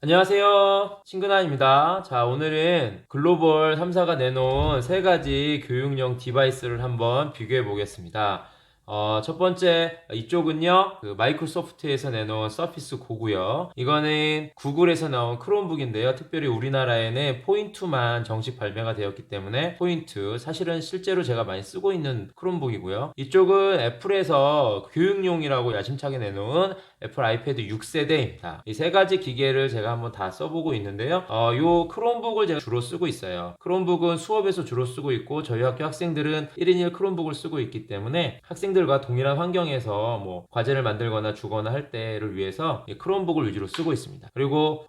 안녕하세요. 친근한입니다. 자, 오늘은 글로벌 3사가 내놓은 세 가지 교육용 디바이스를 한번 비교해 보겠습니다. 첫 번째, 이쪽은요, 마이크로소프트에서 내놓은 서피스 고고요. 이거는 구글에서 나온 크롬북인데요. 특별히 우리나라에는 포인트만 정식 발매가 되었기 때문에 포인트, 사실은 실제로 제가 많이 쓰고 있는 크롬북이고요. 이쪽은 애플에서 교육용이라고 야심차게 내놓은 애플 아이패드 6세대입니다. 이 세 가지 기계를 제가 한번 다 써보고 있는데요. 요 크롬북을 제가 주로 쓰고 있어요. 크롬북은 수업에서 주로 쓰고 있고 저희 학교 학생들은 1인 1 크롬북을 쓰고 있기 때문에 학생들과 동일한 환경에서 뭐 과제를 만들거나 주거나 할 때를 위해서 이 크롬북을 위주로 쓰고 있습니다. 그리고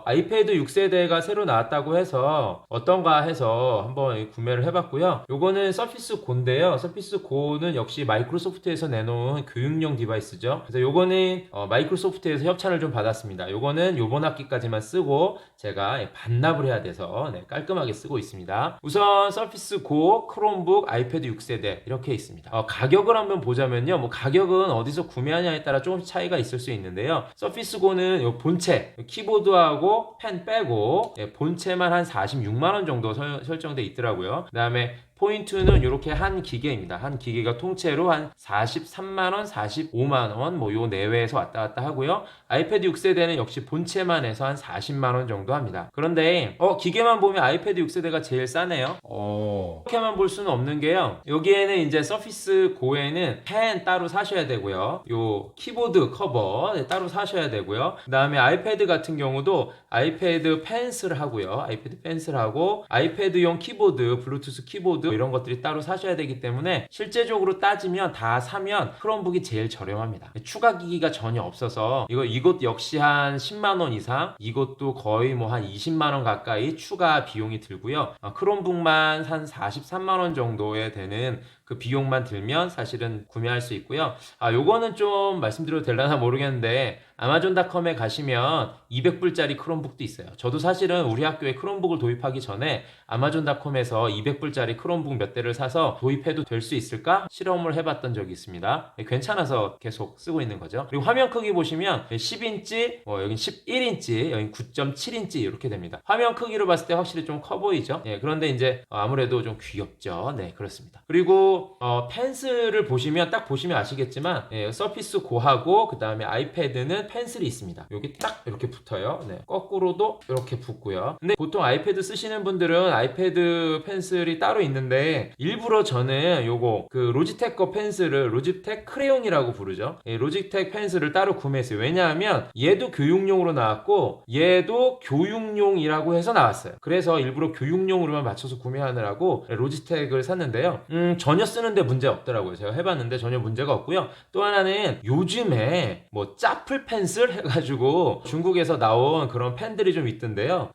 아이패드 6세대가 새로 나왔다고 해서 어떤가 해서 한번 구매를 해봤고요. 요거는 서피스 고인데요. 서피스 고는 역시 마이크로소프트에서 내놓은 교육용 디바이스죠. 그래서 요거는 마이크로소프트에서 협찬을 좀 받았습니다. 요거는 요번 학기까지만 쓰고 제가 반납을 해야 돼서 깔끔하게 쓰고 있습니다. 우선 서피스 고, 크롬북, 아이패드 6세대 이렇게 있습니다. 가격을 한번 보자면요. 뭐 가격은 어디서 구매하냐에 따라 조금씩 차이가 있을 수 있는데요. 서피스 고는 요 본체, 키보드하고 펜 빼고 본체만 한 46만원 정도 설정돼 있더라고요. 그 다음에 포인트는 이렇게 한 기계입니다. 한 기계가 통째로 한 43만원, 45만원 뭐 요 내외에서 왔다 갔다 하고요. 아이패드 6세대는 역시 본체만 해서 한 40만원 정도 합니다. 그런데 기계만 보면 아이패드 6세대가 제일 싸네요. 이렇게만 볼 수는 없는 게요. 여기에는 이제 서피스 고에는 펜 따로 사셔야 되고요. 요 키보드 커버 따로 사셔야 되고요. 그 다음에 아이패드 같은 경우도 아이패드 펜슬 하고요. 아이패드 펜슬 하고 아이패드용 키보드, 블루투스 키보드 이런 것들이 따로 사셔야 되기 때문에 실제적으로 따지면 다 사면 크롬북이 제일 저렴합니다. 추가 기기가 전혀 없어서 이것 역시 한 10만원 이상, 이것도 거의 뭐 한 20만원 가까이 추가 비용이 들고요. 크롬북만 한 43만원 정도에 되는 그 비용만 들면 사실은 구매할 수 있고요. 요거는 좀 말씀드려도 될려나 모르겠는데 아마존닷컴에 가시면 200불짜리 크롬북도 있어요. 저도 사실은 우리 학교에 크롬북을 도입하기 전에 아마존닷컴에서 200불짜리 크롬북 몇 대를 사서 도입해도 될 수 있을까? 실험을 해봤던 적이 있습니다. 괜찮아서 계속 쓰고 있는 거죠. 그리고 화면 크기 보시면 10인치, 여긴 11인치, 여긴 9.7인치 이렇게 됩니다. 화면 크기로 봤을 때 확실히 좀 커 보이죠? 그런데 이제 아무래도 좀 귀엽죠. 네, 그렇습니다. 그리고 펜슬을 보시면 딱 보시면 아시겠지만 서피스 고하고 그 다음에 아이패드는 펜슬이 있습니다. 여기 딱 이렇게 붙어요. 거꾸로도 이렇게 붙고요. 근데 보통 아이패드 쓰시는 분들은 아이패드 펜슬이 따로 있는데 일부러 저는 요거 로지텍 거 펜슬을 로지텍 크레용이라고 부르죠. 로지텍 펜슬을 따로 구매했어요. 왜냐하면 얘도 교육용으로 나왔고 얘도 교육용이라고 해서 나왔어요. 그래서 일부러 교육용으로만 맞춰서 구매하느라고 로지텍을 샀는데요. 전혀 쓰는데 문제 없더라고요. 제가 해봤는데 전혀 문제가 없고요. 또 하나는 요즘에 뭐 짜플 펜슬 해가지고 중국에서 나온 그런 펜들이 좀 있던데요.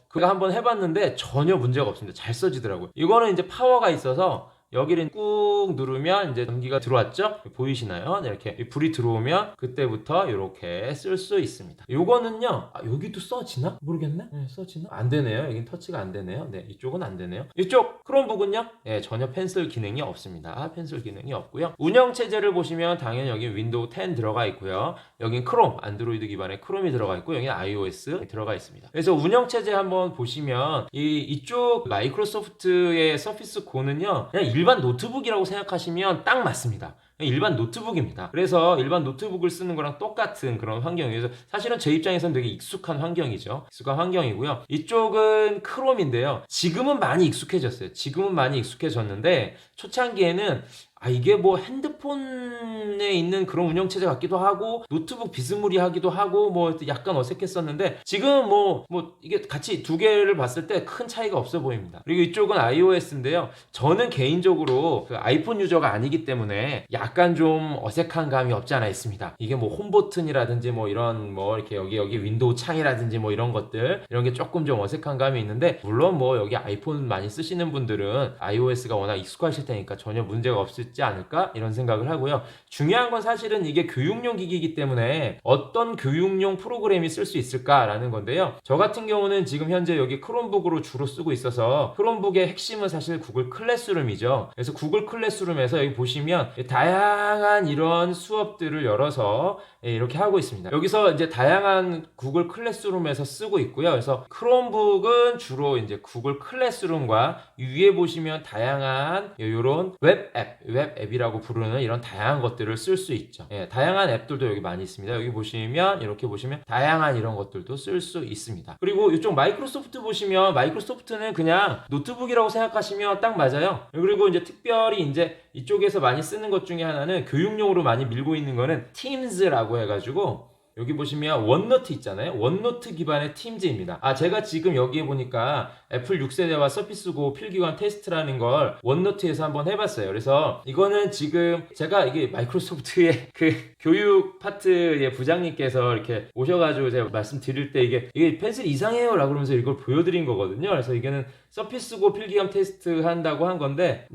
그거 한번 해봤는데 전혀 문제가 없습니다. 잘 써지더라고요. 이거는 이제 파워가 있어서 여기를 꾹 누르면 이제 전기가 들어왔죠? 보이시나요? 이렇게 불이 들어오면 그때부터 이렇게 쓸 수 있습니다. 요거는요, 여기도 써지나? 모르겠네? 써지나? 안 되네요. 여긴 터치가 안 되네요. 네, 이쪽은 안 되네요. 이쪽 크롬북은요, 전혀 펜슬 기능이 없습니다. 펜슬 기능이 없고요. 운영체제를 보시면 당연히 여기 윈도우 10 들어가 있고요. 여긴 크롬, 안드로이드 기반의 크롬이 들어가 있고, 여긴 iOS 들어가 있습니다. 그래서 운영체제 한번 보시면, 이쪽 마이크로소프트의 서피스 고는요, 그냥 일반 노트북이라고 생각하시면 딱 맞습니다. 일반 노트북입니다. 그래서 일반 노트북을 쓰는 거랑 똑같은 그런 환경이어서 사실은 제 입장에서는 되게 익숙한 환경이죠. 익숙한 환경이고요. 이쪽은 크롬인데요. 지금은 많이 익숙해졌어요. 지금은 많이 익숙해졌는데 초창기에는 이게 뭐 핸드폰에 있는 그런 운영체제 같기도 하고 노트북 비스무리하기도 하고 뭐 약간 어색했었는데 지금 뭐 이게 같이 두 개를 봤을 때 큰 차이가 없어 보입니다. 그리고 이쪽은 iOS인데요. 저는 개인적으로 아이폰 유저가 아니기 때문에 약간 좀 어색한 감이 없지 않아 있습니다. 이게 뭐 홈 버튼이라든지 뭐 이런 뭐 이렇게 여기 윈도우 창이라든지 뭐 이런 것들 이런 게 조금 좀 어색한 감이 있는데 물론 뭐 여기 아이폰 많이 쓰시는 분들은 iOS가 워낙 익숙하실 테니까 전혀 문제가 없을 지 않을까 이런 생각을 하고요. 중요한 건 사실은 이게 교육용 기기이기 때문에 어떤 교육용 프로그램이 쓸 수 있을까라는 건데요. 저 같은 경우는 지금 현재 여기 크롬북으로 주로 쓰고 있어서 크롬북의 핵심은 사실 구글 클래스룸이죠. 그래서 구글 클래스룸에서 여기 보시면 다양한 이런 수업들을 열어서 이렇게 하고 있습니다. 여기서 이제 다양한 구글 클래스룸에서 쓰고 있고요. 그래서 크롬북은 주로 이제 구글 클래스룸과 위에 보시면 다양한 이런 웹앱이라고 부르는 이런 다양한 것들을 쓸 수 있죠. 다양한 앱들도 여기 많이 있습니다. 여기 보시면 이렇게 보시면 다양한 이런 것들도 쓸 수 있습니다. 그리고 이쪽 마이크로소프트 보시면 마이크로소프트는 그냥 노트북이라고 생각하시면 딱 맞아요. 그리고 이제 특별히 이제 이쪽에서 많이 쓰는 것 중에 하나는 교육용으로 많이 밀고 있는 거는 Teams라고 해가지고 여기 보시면 원노트 있잖아요. 원노트 기반의 팀즈입니다. 제가 지금 여기에 보니까 애플 6세대와 서피스고 필기관 테스트라는 걸 원노트에서 한번 해봤어요. 그래서 이거는 지금 제가 이게 마이크로소프트의 그 교육 파트의 부장님께서 이렇게 오셔가지고 제가 말씀드릴 때 이게 펜슬 이상해요 라고 그러면서 이걸 보여드린 거거든요. 그래서 이게는 서피스고 필기감 테스트 한다고 한 건데,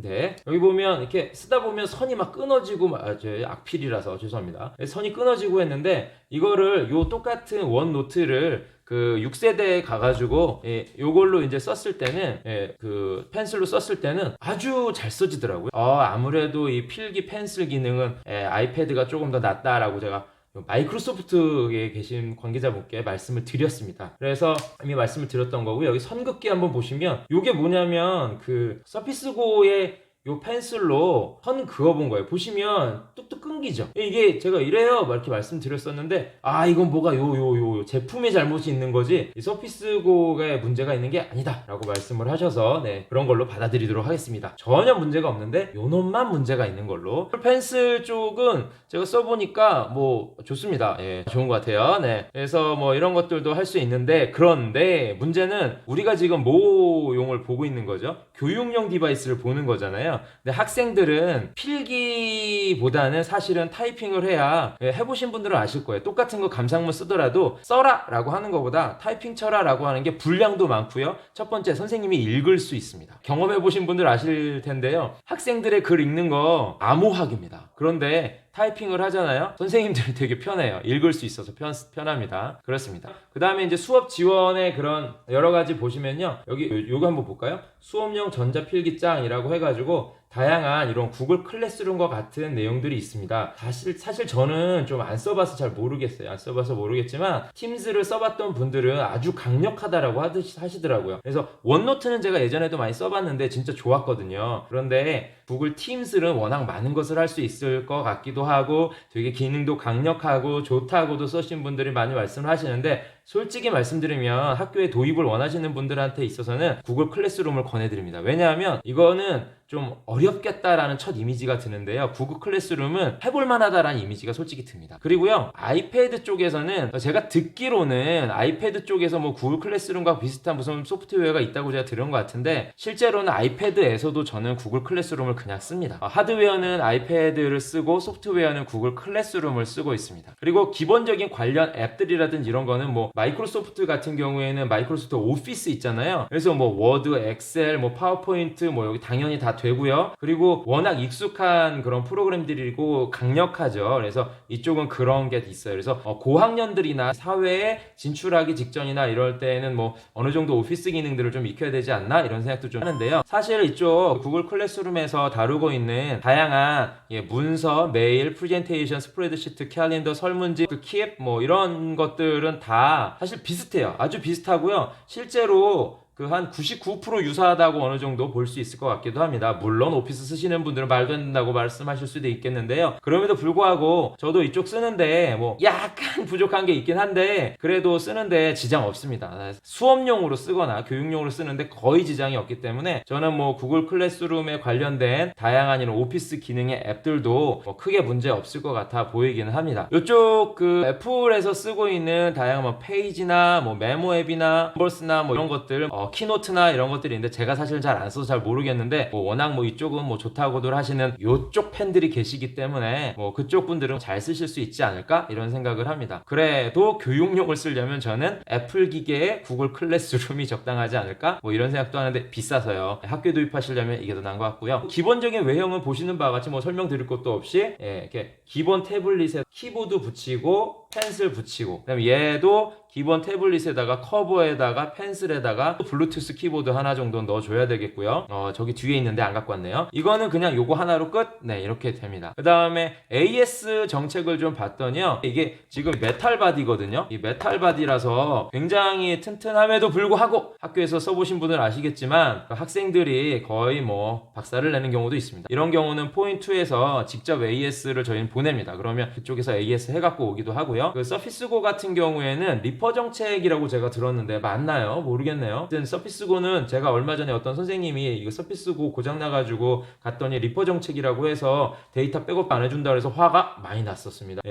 여기 보면 이렇게 쓰다 보면 선이 막 끊어지고, 악필이라서 죄송합니다. 선이 끊어지고 했는데, 이거를 요 똑같은 원노트를 그 6세대에 가가지고 요걸로 이제 썼을 때는 그 펜슬로 썼을 때는 아주 잘 써지더라고요. 아무래도 이 필기 펜슬 기능은 아이패드가 조금 더 낫다라고 제가 마이크로소프트에 계신 관계자분께 말씀을 드렸습니다. 그래서 이미 말씀을 드렸던 거고요. 여기 선긋기 한번 보시면 이게 뭐냐면 그 서피스고의 요 펜슬로 선 그어본 거예요. 보시면 뚝뚝 끊기죠. 이게 제가 이래요 막 이렇게 말씀드렸었는데 이건 뭐가 요 제품의 잘못이 있는 거지 이 서피스고에 문제가 있는 게 아니다 라고 말씀을 하셔서 그런 걸로 받아들이도록 하겠습니다. 전혀 문제가 없는데 요 놈만 문제가 있는 걸로. 펜슬 쪽은 제가 써보니까 뭐 좋습니다. 좋은 것 같아요. 그래서 뭐 이런 것들도 할 수 있는데, 그런데 문제는 우리가 지금 뭐용을 보고 있는 거죠? 교육용 디바이스를 보는 거잖아요. 근데 학생들은 필기보다는 사실은 타이핑을 해야, 해보신 분들은 아실 거예요. 똑같은 거 감상문 쓰더라도 써라 라고 하는 것보다 타이핑 쳐라 라고 하는 게 분량도 많고요. 첫 번째, 선생님이 읽을 수 있습니다. 경험해보신 분들 아실 텐데요. 학생들의 글 읽는 거 암호학입니다. 그런데 타이핑을 하잖아요. 선생님들이 되게 편해요. 읽을 수 있어서 편합니다. 그렇습니다. 그 다음에 이제 수업 지원의 그런 여러 가지 보시면요. 여기 요거 한번 볼까요? 수업용 전자필기장이라고 해가지고 다양한 이런 구글 클래스룸과 같은 내용들이 있습니다. 사실 저는 좀 안 써봐서 잘 모르겠어요. 안 써봐서 모르겠지만 팀즈를 써봤던 분들은 아주 강력하다라고 하시더라고요. 그래서 원노트는 제가 예전에도 많이 써봤는데 진짜 좋았거든요. 그런데 구글 팀즈는 워낙 많은 것을 할 수 있을 것 같기도 하고 되게 기능도 강력하고 좋다고도 쓰신 분들이 많이 말씀을 하시는데, 솔직히 말씀드리면 학교에 도입을 원하시는 분들한테 있어서는 구글 클래스룸을 권해드립니다. 왜냐하면 이거는 좀 어렵겠다라는 첫 이미지가 드는데요. 구글 클래스룸은 해볼만하다라는 이미지가 솔직히 듭니다. 그리고요, 아이패드 쪽에서는 제가 듣기로는 아이패드 쪽에서 뭐 구글 클래스룸과 비슷한 무슨 소프트웨어가 있다고 제가 들은 것 같은데, 실제로는 아이패드에서도 저는 구글 클래스룸을 그냥 씁니다. 하드웨어는 아이패드를 쓰고 소프트웨어는 구글 클래스룸을 쓰고 있습니다. 그리고 기본적인 관련 앱들이라든지 이런 거는 뭐 마이크로소프트 같은 경우에는 마이크로소프트 오피스 있잖아요. 그래서 뭐 워드, 엑셀, 뭐 파워포인트 뭐 여기 당연히 다 되고요. 그리고 워낙 익숙한 그런 프로그램들이고 강력하죠. 그래서 이쪽은 그런 게 있어요. 그래서 고학년들이나 사회에 진출하기 직전이나 이럴 때는 뭐 어느 정도 오피스 기능들을 좀 익혀야 되지 않나 이런 생각도 좀 하는데요. 사실 이쪽 구글 클래스룸에서 다루고 있는 다양한 문서, 메일, 프레젠테이션, 스프레드시트, 캘린더, 설문지, 키앱 뭐 이런 것들은 다 사실 비슷해요. 아주 비슷하고요. 실제로 그 한 99% 유사하다고 어느 정도 볼 수 있을 것 같기도 합니다. 물론 오피스 쓰시는 분들은 말도 안 된다고 말씀하실 수도 있겠는데요. 그럼에도 불구하고 저도 이쪽 쓰는데 뭐 약간 부족한 게 있긴 한데 그래도 쓰는데 지장 없습니다. 수업용으로 쓰거나 교육용으로 쓰는데 거의 지장이 없기 때문에 저는 뭐 구글 클래스룸에 관련된 다양한 이런 오피스 기능의 앱들도 뭐 크게 문제 없을 것 같아 보이기는 합니다. 이쪽 그 애플에서 쓰고 있는 다양한 뭐 페이지나 뭐 메모 앱이나 넘버스나 뭐 이런 것들 키노트나 이런 것들이 있는데 제가 사실 잘 안 써서 잘 모르겠는데 뭐 워낙 뭐 이쪽은 뭐 좋다고들 하시는 요쪽 팬들이 계시기 때문에 뭐 그쪽 분들은 잘 쓰실 수 있지 않을까 이런 생각을 합니다. 그래도 교육용을 쓰려면 저는 애플 기계에 구글 클래스룸이 적당하지 않을까 뭐 이런 생각도 하는데 비싸서요. 학교에 도입하시려면 이게 더 나은 것 같고요. 기본적인 외형은 보시는 바와 같이 뭐 설명드릴 것도 없이 이렇게 기본 태블릿에 키보드 붙이고 펜슬 붙이고 그다음에 얘도 기본 태블릿에다가 커버에다가 펜슬에다가 블루투스 키보드 하나 정도 넣어줘야 되겠고요. 저기 뒤에 있는데 안 갖고 왔네요. 이거는 그냥 요거 하나로 끝. 네, 이렇게 됩니다. 그 다음에 AS 정책을 좀 봤더니요, 이게 지금 메탈 바디거든요. 이 메탈 바디라서 굉장히 튼튼함에도 불구하고 학교에서 써보신 분들 아시겠지만 학생들이 거의 뭐 박살을 내는 경우도 있습니다. 이런 경우는 포인트에서 직접 AS를 저희는 보냅니다. 그러면 그쪽에서 AS 해갖고 오기도 하고요. 그 서피스고 같은 경우에는 리퍼 정책이라고 제가 들었는데 맞나요? 모르겠네요. 서피스고는 제가 얼마 전에 어떤 선생님이 이거 서피스고 고장나가지고 갔더니 리퍼 정책이라고 해서 데이터 백업 안 해준다 그래서 화가 많이 났었습니다.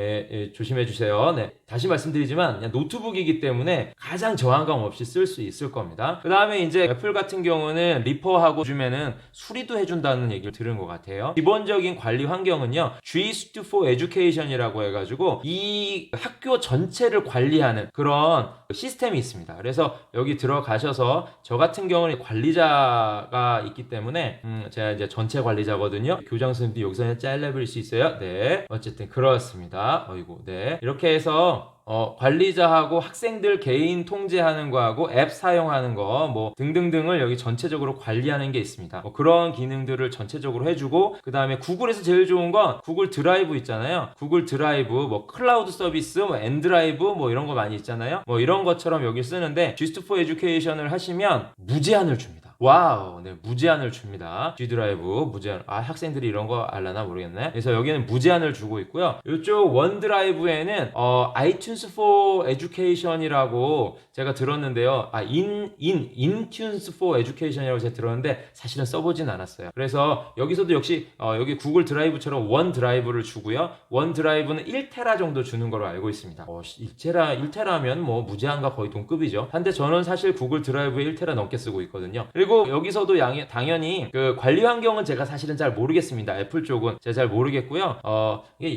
조심해 주세요. 네, 다시 말씀드리지만 그냥 노트북이기 때문에 가장 저항감 없이 쓸 수 있을 겁니다. 그 다음에 이제 애플 같은 경우는 리퍼하고 요즘에는 수리도 해준다는 얘기를 들은 것 같아요. 기본적인 관리 환경은요, G Suite for Education이라고 해가지고 이 학교 전체를 관리하는 그런 시스템이 있습니다. 그래서 여기 들어가셔서 저 같은 경우는 관리자가 있기 때문에 제가 이제 전체 관리자거든요. 교장 선생님도 여기서 잘라버릴 수 있어요. 네, 어쨌든 그렇습니다. 어이구, 네, 이렇게 해서 관리자하고 학생들 개인 통제하는 거하고 앱 사용하는 거 뭐 등등등을 여기 전체적으로 관리하는 게 있습니다. 그런 기능들을 전체적으로 해주고, 그 다음에 구글에서 제일 좋은 건 구글 드라이브 있잖아요. 구글 드라이브 뭐 클라우드 서비스 뭐 엔드라이브 뭐 이런 거 많이 있잖아요. 뭐 이런 것처럼 여기 쓰는데 Gist for Education을 하시면 무제한을 줍니다. 와우, 네, 무제한을 줍니다. G 드라이브 무제한. 학생들이 이런 거 알라나 모르겠네. 그래서 여기는 무제한을 주고 있고요. 이쪽 원 드라이브에는 iTunes for Education이라고 제가 들었는데요. 인튠스 for Education이라고 제가 들었는데 사실은 써보진 않았어요. 그래서 여기서도 역시 여기 구글 드라이브처럼 원 드라이브를 주고요. 원 드라이브는 1테라 정도 주는 걸로 알고 있습니다. 1테라면 뭐 무제한과 거의 동급이죠. 한데 저는 사실 구글 드라이브에 1테라 넘게 쓰고 있거든요. 그리고 여기서도 당연히 그 관리 환경은 제가 사실은 잘 모르겠습니다. 애플 쪽은 제가 잘 모르겠고요.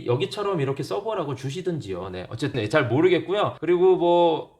여기처럼 이렇게 서버라고 주시든지요. 네, 어쨌든 잘 모르겠고요. 그리고 뭐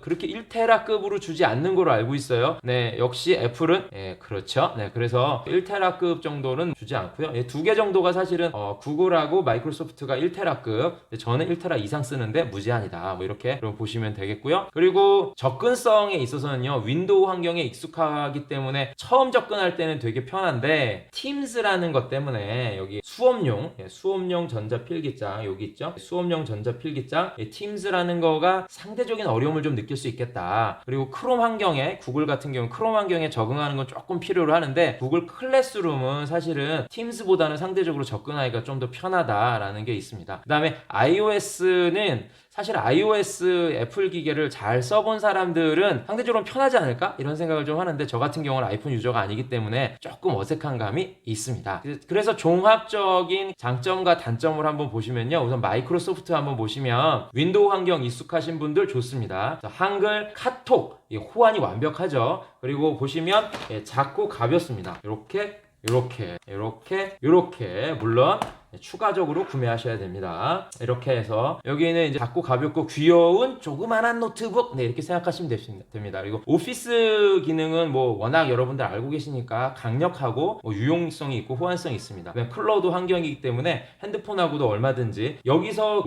그렇게 1테라급으로 주지 않는 걸로 알고 있어요. 네, 역시 애플은 그렇죠. 네, 그래서 1테라급 정도는 주지 않고요. 두 개 정도가 사실은 구글하고 마이크로소프트가 1테라급, 저는 1테라 이상 쓰는데 무제한이다. 뭐 이렇게 그럼 보시면 되겠고요. 그리고 접근성에 있어서는요, 윈도우 환경에 익숙하기 때문에 처음 접근할 때는 되게 편한데 팀즈라는 것 때문에 여기 수업용 전자필기장 여기 있죠. 수업용 전자필기장 팀즈라는 거가 상대적인 어려움을 좀 느낄 수 있겠다. 그리고 크롬 환경에, 구글 같은 경우 크롬 환경에 적응하는 건 조금 필요로 하는데 구글 클래스룸은 사실은 팀즈보다는 상대적으로 접근하기가 좀 더 편하다라는 게 있습니다. 그 다음에 iOS는 사실 iOS 애플 기계를 잘 써본 사람들은 상대적으로 편하지 않을까? 이런 생각을 좀 하는데 저 같은 경우는 아이폰 유저가 아니기 때문에 조금 어색한 감이 있습니다. 그래서 종합적인 장점과 단점을 한번 보시면요. 우선 마이크로소프트 한번 보시면 윈도우 환경 익숙하신 분들 좋습니다. 한글, 카톡, 호환이 완벽하죠. 그리고 보시면 작고 가볍습니다. 이렇게 물론 추가적으로 구매하셔야 됩니다. 이렇게 해서 여기는 이제 작고 가볍고 귀여운 조그만한 노트북, 네, 이렇게 생각하시면 됩니다. 그리고 오피스 기능은 뭐 워낙 여러분들 알고 계시니까 강력하고 뭐 유용성이 있고 호환성이 있습니다. 클라우드 환경이기 때문에 핸드폰하고도 얼마든지 여기서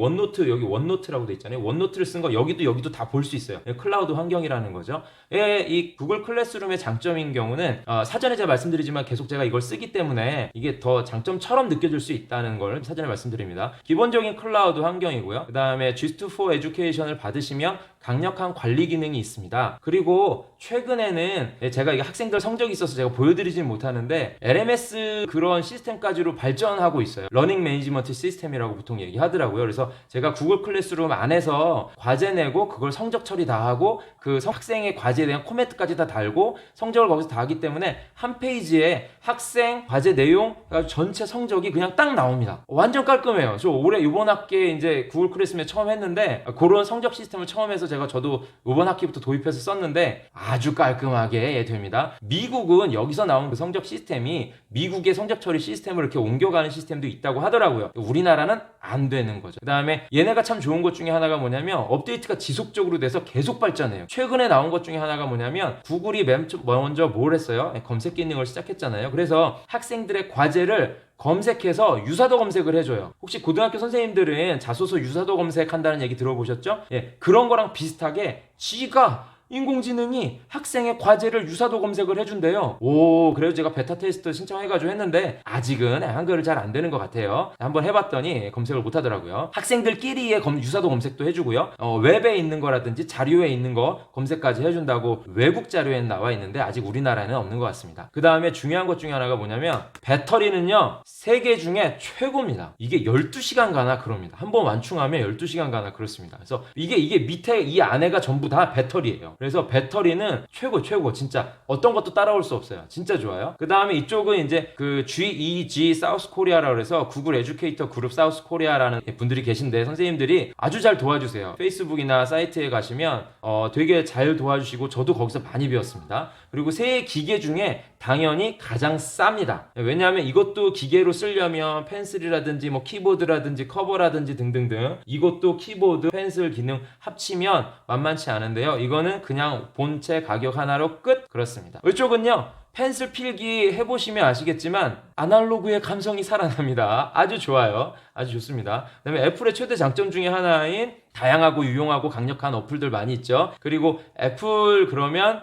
여기 원노트라고 돼 있잖아요. 원노트를 쓴 거 여기도 다 볼 수 있어요. 클라우드 환경이라는 거죠. 이 구글 클래스룸의 장점인 경우는 사전에 제가 말씀드리지만 계속 제가 이걸 쓰기 때문에 이게 더 장점처럼 느껴질 수 있다는 걸 사전에 말씀드립니다. 기본적인 클라우드 환경이고요. 그 다음에 Gist for Education을 받으시면 강력한 관리 기능이 있습니다. 그리고 최근에는 제가 이게 학생들 성적이 있어서 제가 보여드리진 못하는데 LMS 그런 시스템까지로 발전하고 있어요. 러닝 매니지먼트 시스템이라고 보통 얘기하더라고요. 그래서 제가 구글 클래스룸 안에서 과제 내고 그걸 성적 처리 다 하고 그 학생의 과제에 대한 코멘트까지 다 달고 성적을 거기서 다 하기 때문에 한 페이지에 학생 과제 내용 전체 성적이 그냥 딱 나옵니다. 완전 깔끔해요. 저 올해 이번 학기에 이제 구글 클래스룸에 처음 했는데 그런 성적 시스템을 처음 해서 저도 이번 학기부터 도입해서 썼는데 아주 깔끔하게 됩니다. 미국은 여기서 나온 그 성적 시스템이 미국의 성적 처리 시스템을 이렇게 옮겨가는 시스템도 있다고 하더라고요. 우리나라는 안 되는 거죠. 그 다음에 얘네가 참 좋은 것 중에 하나가 뭐냐면 업데이트가 지속적으로 돼서 계속 발전해요. 최근에 나온 것 중에 하나가 뭐냐면 구글이 먼저 뭘 했어요? 검색 기능을 시작했잖아요. 그래서 학생들의 과제를 검색해서 유사도 검색을 해줘요. 혹시 고등학교 선생님들은 자소서 유사도 검색한다는 얘기 들어보셨죠? 예, 그런 거랑 비슷하게 지가 인공지능이 학생의 과제를 유사도 검색을 해준대요. 오, 그래서 제가 베타 테스트 신청해가지고 했는데 아직은 한글을 잘 안 되는 것 같아요. 한번 해봤더니 검색을 못 하더라고요. 학생들끼리의 유사도 검색도 해주고요. 웹에 있는 거라든지 자료에 있는 거 검색까지 해준다고 외국 자료에는 나와 있는데 아직 우리나라에는 없는 것 같습니다. 그 다음에 중요한 것 중에 하나가 뭐냐면 배터리는요, 세계 중에 최고입니다. 이게 12시간 가나 그럽니다. 한번 완충하면 12시간 가나 그렇습니다. 그래서 이게 밑에 이 안에가 전부 다 배터리예요. 그래서 배터리는 최고 진짜 어떤 것도 따라올 수 없어요. 진짜 좋아요. 그 다음에 이쪽은 이제 그 GEG 사우스 코리아라고 해서 구글 에듀케이터 그룹 사우스 코리아라는 분들이 계신데 선생님들이 아주 잘 도와주세요. 페이스북이나 사이트에 가시면 되게 잘 도와주시고 저도 거기서 많이 배웠습니다. 그리고 새 기계 중에 당연히 가장 쌉니다. 왜냐하면 이것도 기계로 쓰려면 펜슬이라든지 뭐 키보드라든지 커버라든지 등등등 이것도 키보드, 펜슬 기능 합치면 만만치 않은데요. 이거는 그냥 본체 가격 하나로 끝. 그렇습니다. 이쪽은요, 펜슬 필기 해보시면 아시겠지만 아날로그의 감성이 살아납니다. 아주 좋아요. 아주 좋습니다. 그 다음에 애플의 최대 장점 중에 하나인 다양하고 유용하고 강력한 어플들 많이 있죠. 그리고 애플 그러면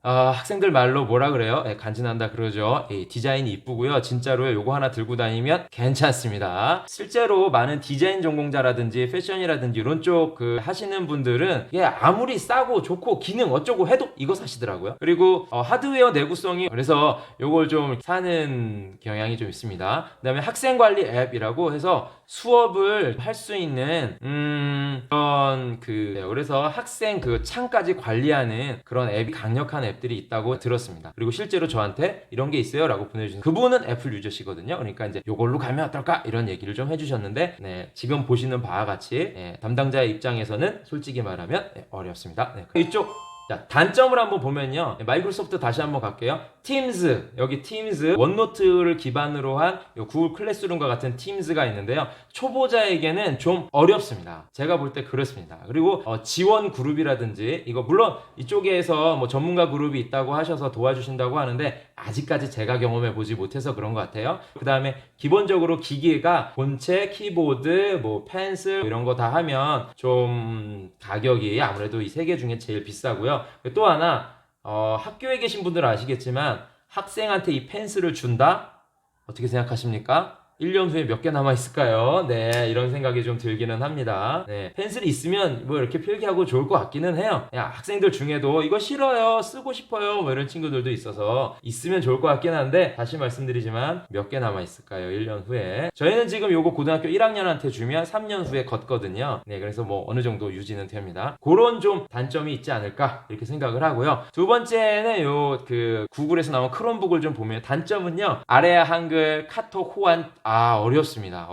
학생들 말로 뭐라 그래요? 간지난다 그러죠. 디자인이 이쁘고요. 진짜로요. 요거 하나 들고 다니면 괜찮습니다. 실제로 많은 디자인 전공자라든지 패션이라든지 이런 쪽 하시는 분들은 아무리 싸고 좋고 기능 어쩌고 해도 이거 사시더라고요. 그리고 하드웨어 내구성이 그래서 요걸 좀 사는 경향이 좀 있습니다. 그 다음에 학생관리 앱이라고 해서 수업을 할 수 있는 그런 그래서 학생 창까지 관리하는 그런 앱이 강력한 앱들이 있다고 들었습니다. 그리고 실제로 저한테 이런 게 있어요 라고 보내주신 그분은 애플 유저시거든요. 그러니까 이제 요걸로 가면 어떨까 이런 얘기를 좀 해주셨는데 지금 보시는 바와 같이 담당자의 입장에서는 솔직히 말하면 어렵습니다. 이쪽 자, 단점을 한번 보면요. 마이크로소프트 다시 한번 갈게요. 팀즈, 여기 팀즈, 원노트를 기반으로 한 구글 클래스룸과 같은 팀즈가 있는데요. 초보자에게는 좀 어렵습니다. 제가 볼 때 그렇습니다. 그리고 지원 그룹이라든지 이거 물론 이쪽에서 뭐 전문가 그룹이 있다고 하셔서 도와주신다고 하는데 아직까지 제가 경험해 보지 못해서 그런 것 같아요. 그 다음에 기본적으로 기기가 본체, 키보드, 뭐 펜슬 이런 거 다 하면 좀 가격이 아무래도 이 세 개 중에 제일 비싸고요. 또 하나 학교에 계신 분들은 아시겠지만 학생한테 이 펜슬을 준다? 어떻게 생각하십니까? 1년 후에 몇 개 남아있을까요? 이런 생각이 좀 들기는 합니다. 펜슬이 있으면 뭐 이렇게 필기하고 좋을 것 같기는 해요. 학생들 중에도 이거 싫어요, 쓰고 싶어요, 뭐 이런 친구들도 있어서 있으면 좋을 것 같긴 한데 다시 말씀드리지만 몇 개 남아있을까요? 1년 후에. 저희는 지금 요거 고등학교 1학년한테 주면 3년 후에 걷거든요. 그래서 뭐 어느 정도 유지는 됩니다. 그런 좀 단점이 있지 않을까 이렇게 생각을 하고요. 두 번째는 구글에서 나온 크롬북을 좀 보면 단점은요. 아래아 한글, 카톡, 호환 어렵습니다.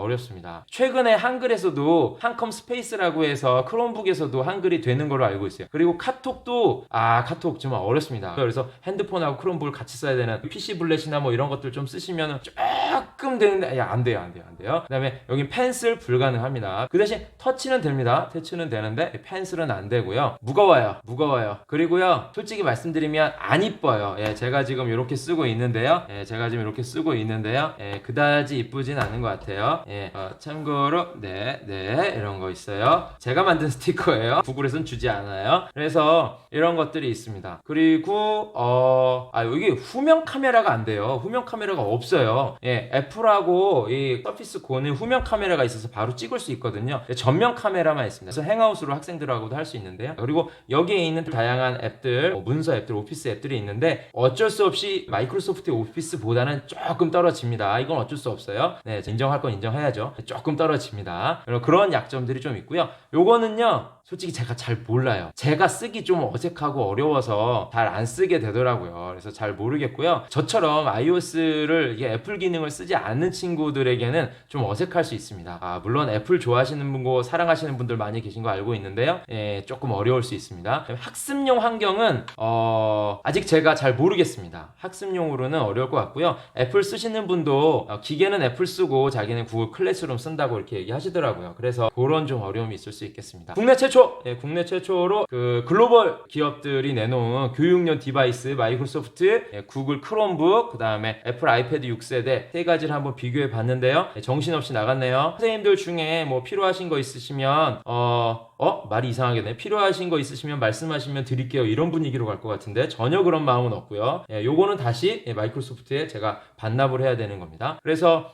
최근에 한글에서도 한컴 스페이스라고 해서 크롬북에서도 한글이 되는 걸로 알고 있어요. 그리고 카톡도 카톡 정말 어렵습니다. 그래서 핸드폰하고 크롬북을 같이 써야 되는 PC 블렛이나 뭐 이런 것들 좀 쓰시면 조금 되는데 안 돼요. 그 다음에 여기 펜슬 불가능합니다. 그 대신 터치는 됩니다. 터치는 되는데 펜슬은 안 되고요. 무거워요. 그리고요, 솔직히 말씀드리면 안 이뻐요. 제가 지금 이렇게 쓰고 있는데요. 그다지 이쁘진 않은 것 같아요. 참고로 이런 거 있어요. 제가 만든 스티커예요. 구글에선 주지 않아요. 그래서 이런 것들이 있습니다. 그리고 여기 후면 카메라가 안 돼요. 후면 카메라가 없어요. 애플하고 이 서피스 고는 후면 카메라가 있어서 바로 찍을 수 있거든요. 전면 카메라만 있습니다. 그래서 행아웃으로 학생들하고도 할 수 있는데요. 그리고 여기에 있는 다양한 앱들, 문서 앱들, 오피스 앱들이 있는데 어쩔 수 없이 마이크로소프트의 오피스보다는 조금 떨어집니다. 이건 어쩔 수 없어요. 인정할 건 인정해야죠. 조금 떨어집니다. 그런 약점들이 좀 있고요. 요거는요, 솔직히 제가 잘 몰라요. 제가 쓰기 좀 어색하고 어려워서 잘 안 쓰게 되더라고요. 그래서 잘 모르겠고요. 저처럼 iOS를 애플 기능을 쓰지 않는 친구들에게는 좀 어색할 수 있습니다. 물론 애플 좋아하시는 분고 사랑하시는 분들 많이 계신 거 알고 있는데요. 조금 어려울 수 있습니다. 학습용 환경은 아직 제가 잘 모르겠습니다. 학습용으로는 어려울 것 같고요. 애플 쓰시는 분도 기계는 애플 쓰고 자기는 구글 클래스룸 쓴다고 이렇게 얘기하시더라고요. 그래서 그런 좀 어려움이 있을 수 있겠습니다. 국내 최초 국내 최초로 그 글로벌 기업들이 내놓은 교육용 디바이스 마이크로소프트, 구글 크롬북, 그 다음에 애플 아이패드 6세대 세 가지를 한번 비교해 봤는데요. 정신없이 나갔네요. 선생님들 중에 뭐 필요하신 거 있으시면 말이 이상하겠네. 필요하신 거 있으시면 말씀하시면 드릴게요. 이런 분위기로 갈 것 같은데 전혀 그런 마음은 없고요. 요거는 다시 마이크로소프트에 제가 반납을 해야 되는 겁니다. 그래서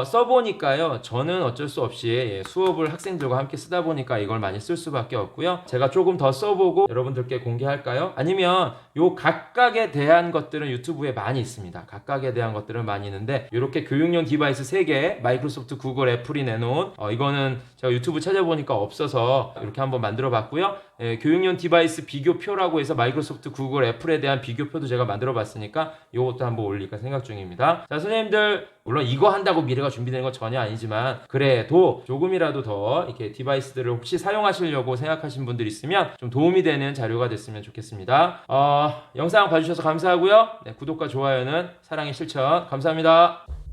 써보니까요, 저는 어쩔 수 없이 수업을 학생들과 함께 쓰다 보니까 이걸 많이 쓸 수밖에 없고요. 제가 조금 더 써보고 여러분들께 공개할까요? 아니면 요 각각에 대한 것들은 유튜브에 많이 있습니다. 각각에 대한 것들은 많이 있는데 이렇게 교육용 디바이스 3개 마이크로소프트, 구글, 애플이 내놓은 이거는 제가 유튜브 찾아보니까 없어서 이렇게 한번 만들어 봤고요. 교육용 디바이스 비교표라고 해서 마이크로소프트, 구글, 애플에 대한 비교표도 제가 만들어 봤으니까 이것도 한번 올릴까 생각 중입니다. 자, 선생님들 물론 이거 한다고 미래가 준비되는 건 전혀 아니지만 그래도 조금이라도 더 이렇게 디바이스들을 혹시 사용하시려고 생각하신 분들 있으면 좀 도움이 되는 자료가 됐으면 좋겠습니다. 영상 봐주셔서 감사하고요. 구독과 좋아요는 사랑의 실천. 감사합니다.